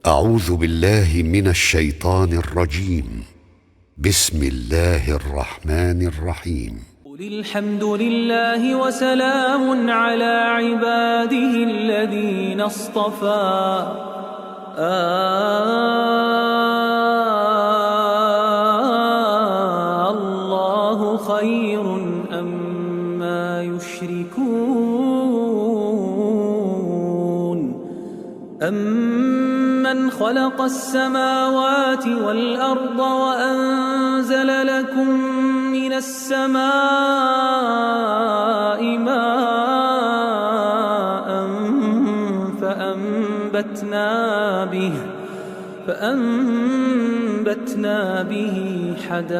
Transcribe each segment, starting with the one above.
أعوذ بالله من الشيطان الرجيم. بسم الله الرحمن الرحيم. قل الحمد لله وسلام على عباده الذين اصطفى. الله خير أما يشركون. أمن خلق السماوات والأرض وأنزل لكم من السماء ماء فأنبتنا به حدائق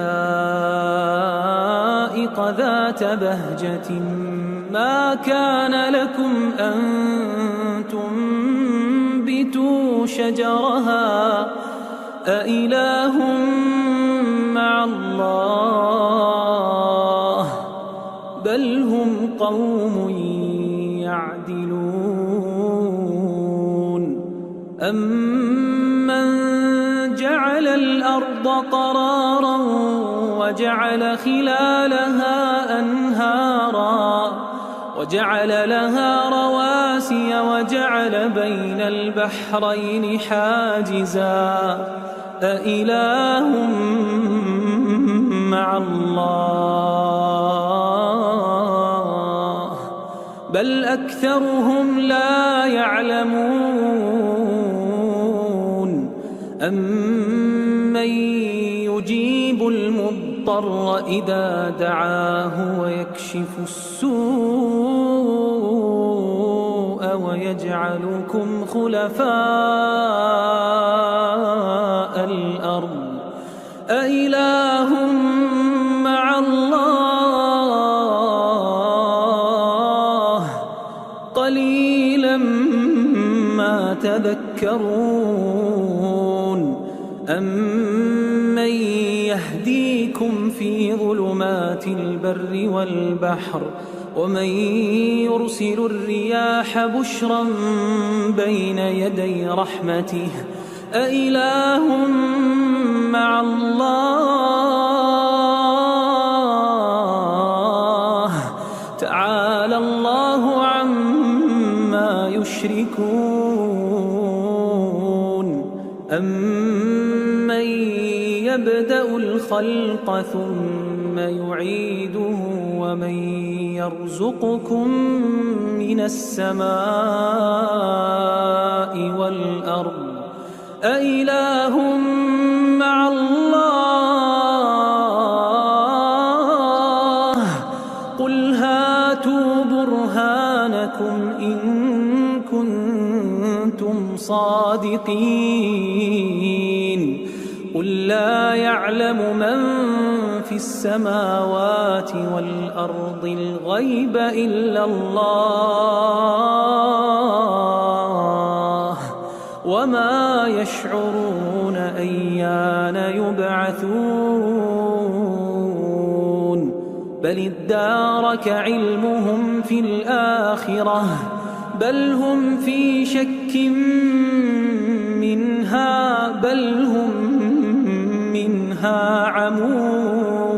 ذات بهجة ما كان لكم أن تنبتوا شجرها أإله مع الله بل هم قوم يعدلون. أمن جعل الأرض قرارا وجعل خلالها أنهارا وجعل لها رواسي وجعل بين البحرين حاجزا أإله مع الله بل أكثرهم لا يعلمون. أمن يجيب المضطر إذا دعاه ويكشف السوء ويجعلكم خلفاء الأرض أإله مع الله قليلا ما تذكرون. أمن يهديكم في ظلمات البر والبحر ومن يرسل الرياح بشرا بين يدي رحمته أإله مع الله تعالى الله عما يشركون. أمن يبدأ الخلق ثم يعيده ومن يرزقكم من السماء والأرض أإله مع الله قل هاتوا برهانكم إن كنتم صادقين. قل لا يعلم من في السماوات والأرض الغيب إلا الله وما يشعرون أيان يبعثون بل ادارك علمهم في الآخرة بل هم في شك منها بل هم منها عمون.